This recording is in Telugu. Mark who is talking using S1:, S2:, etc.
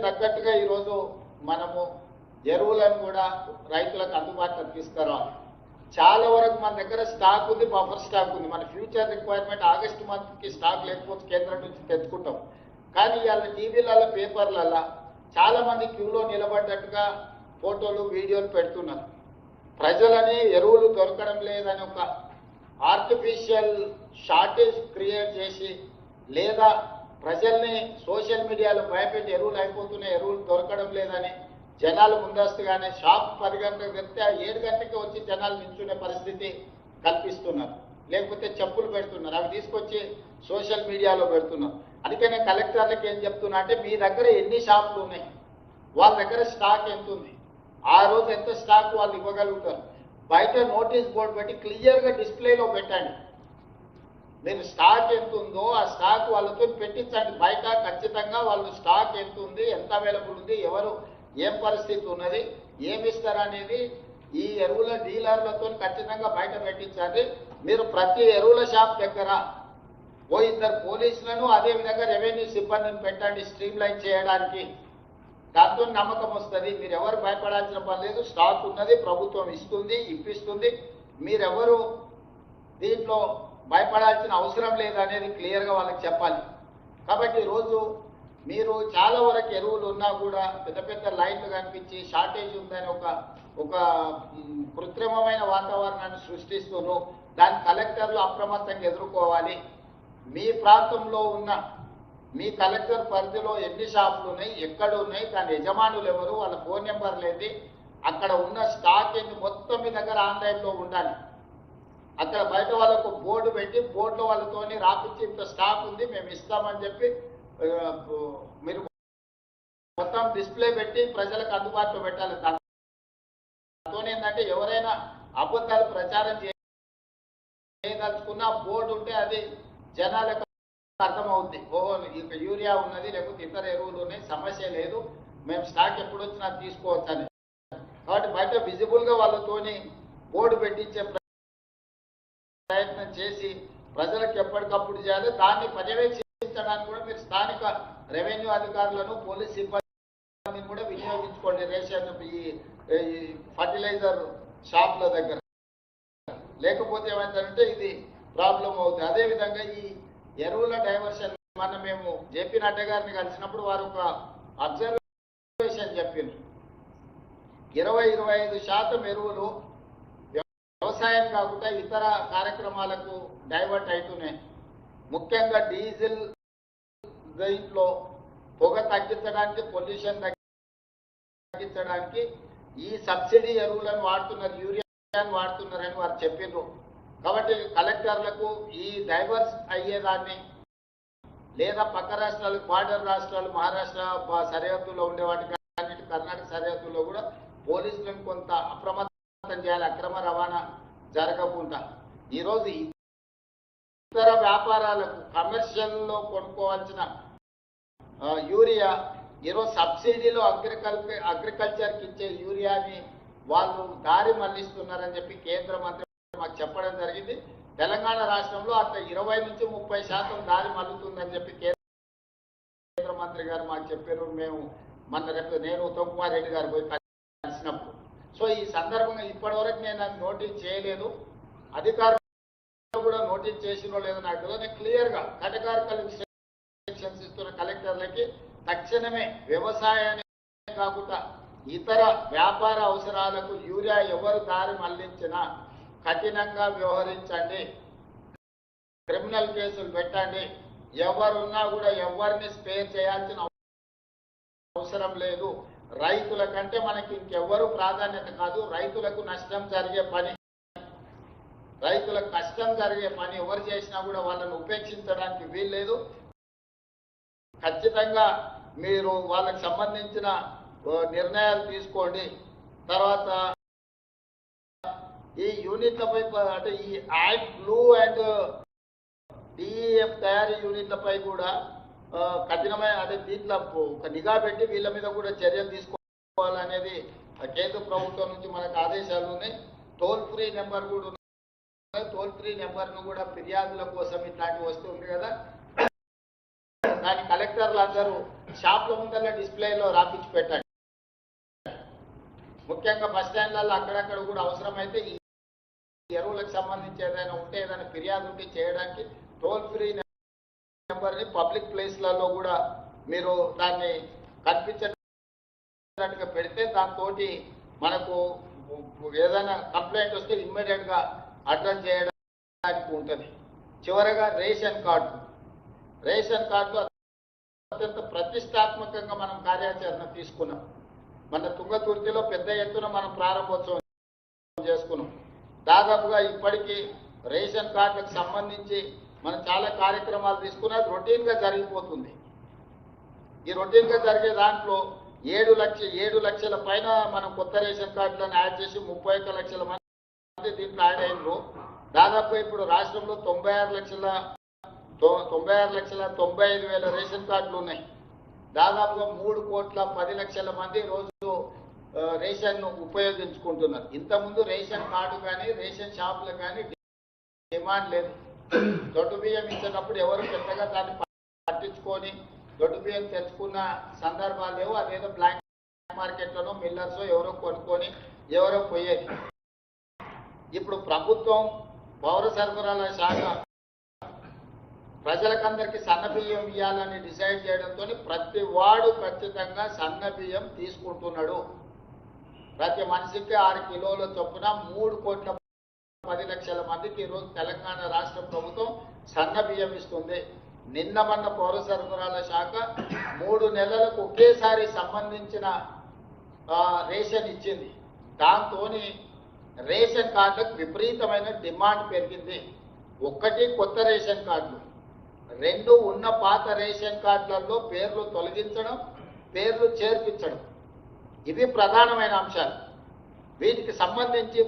S1: తగ్గట్టుగా ఈరోజు మనము ఎరువులను కూడా రైతులకు అందుబాటులో తీసుకురావాలి. చాలా వరకు మన దగ్గర స్టాక్ ఉంది, బఫర్ స్టాక్ ఉంది. మన ఫ్యూచర్ రిక్వైర్మెంట్ ఆగస్టు మంత్కి స్టాక్ లేకపోతే కేంద్రం నుంచి తెచ్చుకుంటాం. కానీ ఇవాళ టీవీలలో పేపర్లలో చాలా మంది క్యూలో నిలబడ్డట్టుగా ఫోటోలు వీడియోలు పెడుతున్నారు. ప్రజలని ఎరువులు దొరకడం లేదని ఒక ఆర్టిఫిషియల్ షార్టేజ్ క్రియేట్ చేసి లేదా ప్రజల్ని సోషల్ మీడియాలో భయపెట్టి ఎరువులు అయిపోతున్నాయి, ఎరువులు దొరకడం లేదని జనాలు ముందస్తుగానే షాప్ 10 గంటలకు తెరిస్తే 7 గంటలకి వచ్చి జనాలు నిల్చునే పరిస్థితి కల్పిస్తున్నారు. లేకపోతే చెప్పులు పెడుతున్నారు, అవి తీసుకొచ్చి సోషల్ మీడియాలో పెడుతున్నారు. అందుకనే కలెక్టర్లకు ఏం చెప్తున్నా అంటే మీ దగ్గర ఎన్ని షాపులు ఉన్నాయి, వాళ్ళ దగ్గర స్టాక్ ఎంత ఉంది, ఆ రోజు ఎంత స్టాక్ వాళ్ళు ఇవ్వగలుగుతారు. బయట నోటీస్ బోర్డు పెట్టి క్లియర్గా డిస్ప్లేలో పెట్టండి. మీరు స్టాక్ ఎంత ఉందో ఆ స్టాక్ వాళ్ళతో పెట్టించండి. బయట ఖచ్చితంగా వాళ్ళు స్టాక్ ఎంత ఉంది, ఎంత అవైలబుల్ ఉంది, ఎవరు ఏం పరిస్థితి ఉన్నది, ఏమి ఇస్తారనేది ఈ ఎరువుల డీలర్లతో ఖచ్చితంగా బయట పెట్టించండి. మీరు ప్రతి ఎరువుల షాప్ దగ్గర ఓ 2 పోలీసులను అదేవిధంగా రెవెన్యూ సిబ్బందిని పెట్టండి స్ట్రీమ్లైన్ చేయడానికి. దాంతో నమ్మకం వస్తుంది. మీరు ఎవరు భయపడాల్సిన పని లేదు. స్టాక్ ఉన్నది, ప్రభుత్వం ఇస్తుంది, ఇప్పిస్తుంది. మీరెవరు దీంట్లో భయపడాల్సిన అవసరం లేదనేది క్లియర్గా వాళ్ళకి చెప్పాలి. కాబట్టి ఈరోజు మీరు చాలా వరకు ఎరువులు ఉన్నా కూడా పెద్ద పెద్ద లైన్లు కనిపించి షార్టేజ్ ఉందని ఒక కృత్రిమమైన వాతావరణాన్ని సృష్టిస్తున్నారు. దాని కలెక్టర్లు అప్రమత్తంగా ఎదుర్కోవాలి. మీ ప్రాంతంలో ఉన్న మీ కలెక్టర్ పరిధిలో ఎన్ని షాపులు ఉన్నాయి, ఎక్కడ ఉన్నాయి, దాని యజమానులు ఎవరు, వాళ్ళ ఫోన్ నెంబర్లు ఏంటి, అక్కడ ఉన్న స్టాక్ ఏంటి, మొత్తం మీ దగ్గర ఆన్లైన్లో ఉండాలి. అక్కడ బయట వాళ్ళకు బోర్డు పెట్టి బోర్డులో వాళ్ళతోని రాపించి ఇంత స్టాక్ ఉంది మేము ఇస్తామని చెప్పి మీరు మొత్తం డిస్ప్లే పెట్టి ప్రజలకు అందుబాటులో పెట్టాలి. దాంతో ఏంటంటే ఎవరైనా అబద్ధాలు ప్రచారం చేయదలుచుకున్న బోర్డు ఉంటే అది జనాలకు అర్థమవుద్ది. ఓహో ఇక యూరియా ఉన్నది లేకపోతే ఇతర ఎరువులు ఉన్నాయి, సమస్య లేదు, మేము స్టాక్ ఎప్పుడు వచ్చినా తీసుకోవచ్చు అని. కాబట్టి బయట విజిబుల్గా వాళ్ళతోని బోర్డు పెట్టించే ప్రయత్నం చేసి ప్రజలకు ఎప్పటికప్పుడు చేయాలి. దాన్ని పర్యవేక్షించడానికి కూడా మీరు స్థానిక రెవెన్యూ అధికారులను, పోలీస్ సిబ్బందిని కూడా వినియోగించుకోండి. రేషన్ ఈ ఫర్టిలైజర్ షాప్ల దగ్గర లేకపోతే ఏమైందంటే ఇది ప్రాబ్లం అవుతుంది. అదేవిధంగా ఈ ఎరువుల డైవర్షన్ మన మేము జేపీ నడ్డా గారిని కలిసినప్పుడు వారు ఒక అబ్జర్వేషన్ చెప్పిండ్రు. 20-25% ఎరువులు వ్యవసాయం కాకుండా ఇతర కార్యక్రమాలకు డైవర్ట్ అవుతున్నాయి. ముఖ్యంగా డీజిల్ దీంట్లో పొగ తగ్గించడానికి, పొల్యూషన్ తగ్గించడానికి ఈ సబ్సిడీ ఎరువులను వాడుతున్నారు, యూరియాను వాడుతున్నారని వారు చెప్పిండ్రు. కాబట్టి కలెక్టర్లకు ఈ డైవర్స్ అయ్యేదాన్ని లేదా పక్క రాష్ట్రాలు, బార్డర్ రాష్ట్రాలు, మహారాష్ట్ర సరిహద్దులో ఉండే వాటికి అన్నిటి కర్ణాటక సరిహద్దుల్లో కూడా పోలీసులను కొంత అప్రమత్తం చేయాలి, అక్రమ రవాణా జరగకుండా. ఈరోజు ఇతర వ్యాపారాలకు కమర్షియల్లో కొనుక్కోవాల్సిన యూరియా ఈరోజు సబ్సిడీలో అగ్రికల్చర్కి ఇచ్చే యూరియాని వాళ్ళు దారి మళ్లిస్తున్నారని చెప్పి కేంద్ర మంత్రి మాకు చెప్పడం జరిగింది. తెలంగాణ రాష్ట్రంలో అంత 20-30% దారి మల్లుతుందని చెప్పి కేంద్ర మంత్రి గారు మాకు చెప్పారు. మేము నేను ఉత్తమ్ కుమార్ రెడ్డి గారు పోయి కలిసినప్పుడు. సో ఈ సందర్భంగా ఇప్పటివరకు నేను అది నోటీస్ చేయలేదు, అధికారులు కూడా నోటీస్ చేసినో లేదో నాకు తెలియదు. నేను క్లియర్గా కేటగారికల్ ఇన్స్ట్రక్షన్స్ ఇస్తున్న కలెక్టర్లకి తక్షణమే వ్యవసాయాన్ని కాకుండా ఇతర వ్యాపార అవసరాలకు యూరియా ఎవరు దారి మళ్లించినా కఠినంగా వ్యవహరించండి, క్రిమినల్ కేసులు పెట్టండి. ఎవరున్నా కూడా ఎవరిని స్పేర్ చేయాల్సిన అవసరం లేదు. రైతుల కంటే మనకి ఇంకెవ్వరూ ప్రాధాన్యత కాదు. రైతులకు నష్టం జరిగే పని, రైతులకు కష్టం జరిగే పని ఎవరు చేసినా కూడా వాళ్ళని ఉపేక్షించడానికి వీల్లేదు. ఖచ్చితంగా మీరు వాళ్ళకి సంబంధించిన నిర్ణయాలు తీసుకోండి. తర్వాత ఈ యూనిట్లపై అంటే ఈ యాడ్ బ్లూ అండ్ డిఎఫ్ తయారీ యూనిట్లపై కూడా కఠినమైన అదే దీంట్లో ఒక నిఘా పెట్టి వీళ్ళ మీద కూడా చర్యలు తీసుకోవాలనేది కేంద్ర ప్రభుత్వం నుంచి మనకు ఆదేశాలు ఉన్నాయి. టోల్ ఫ్రీ నెంబర్ కూడా ఉన్నాయి. టోల్ ఫ్రీ నెంబర్ను కూడా ఫిర్యాదుల కోసం ఇట్లాంటివి వస్తుంది కదా, దాని కలెక్టర్లు అందరూ షాప్ల ముందర డిస్ప్లేలో రాపించి పెట్టండి. ముఖ్యంగా బస్ స్టాండ్లలో అక్కడక్కడ కూడా అవసరమైతే ఈ ఎరువులకు సంబంధించి ఏదైనా ఉంటే ఏదైనా ఫిర్యాదు ఉంటే చేయడానికి టోల్ ఫ్రీ నెంబర్ని పబ్లిక్ ప్లేస్లలో కూడా మీరు దాన్ని కనిపించేటట్టుగా పెడితే దాంతో మనకు ఏదైనా కంప్లైంట్ వస్తే ఇమ్మీడియట్గా అడ్రస్ చేయడానికి ఉంటుంది. చివరగా రేషన్ కార్డు అత్యంత ప్రతిష్టాత్మకంగా మనం కార్యాచరణ తీసుకున్నాం. మన తుంగతుర్తిలో పెద్ద ఎత్తున మనం ప్రారంభోత్సవం చేసుకున్నాం. దాదాపుగా ఇప్పటికీ రేషన్ కార్డులకు సంబంధించి మనం చాలా కార్యక్రమాలు తీసుకున్నది రొటీన్గా జరిగిపోతుంది. ఈ రొటీన్గా జరిగే దాంట్లో 7 లక్షల పైన మనం కొత్త రేషన్ కార్డులను యాడ్ చేసి 31 లక్షల మంది దీంట్లో యాడ్ అయినరు. దాదాపు ఇప్పుడు రాష్ట్రంలో 96,95,000 రేషన్ కార్డులు ఉన్నాయి. దాదాపుగా 3,10,00,000 మంది రోజు రేషన్ ఉపయోగించుకుంటున్నారు. ఇంతకుముందు రేషన్ కార్డు కానీ రేషన్ షాపులు కానీ డిమాండ్ లేదు. దొడ్డు బియ్యం ఇచ్చేటప్పుడు ఎవరు పెద్దగా దాన్ని పట్టించుకొని దొడ్డు బియ్యం తెచ్చుకున్న సందర్భాలు లేవు. అదేదో బ్లాక్ మార్కెట్లను మిల్లర్స్ ఎవరో కొనుక్కొని ఎవరో పోయేది. ఇప్పుడు ప్రభుత్వం పౌర సరఫరాల శాఖ ప్రజలకందరికీ సన్న బియ్యం ఇవ్వాలని డిసైడ్ చేయడంతో ప్రతి వాడు ఖచ్చితంగా సన్న బియ్యం తీసుకుంటున్నాడు. ప్రతి మనిషికి 6 కిలోల చొప్పున 3,10,00,000 మందికి ఈరోజు తెలంగాణ రాష్ట్ర ప్రభుత్వం సన్న బియ్యం ఇస్తుంది. నిన్న మొన్న పౌర సరఫరాల శాఖ 3 నెలలకు ఒకేసారి సంబంధించిన రేషన్ ఇచ్చింది. దాంతో రేషన్ కార్డులకు విపరీతమైన డిమాండ్ పెరిగింది. 1 కొత్త రేషన్ కార్డులు, 2 ఉన్న పాత రేషన్ కార్డులలో పేర్లు తొలగించడం, పేర్లు చేర్పించడం, ఇవి ప్రధానమైన అంశాలు. వీటికి సంబంధించి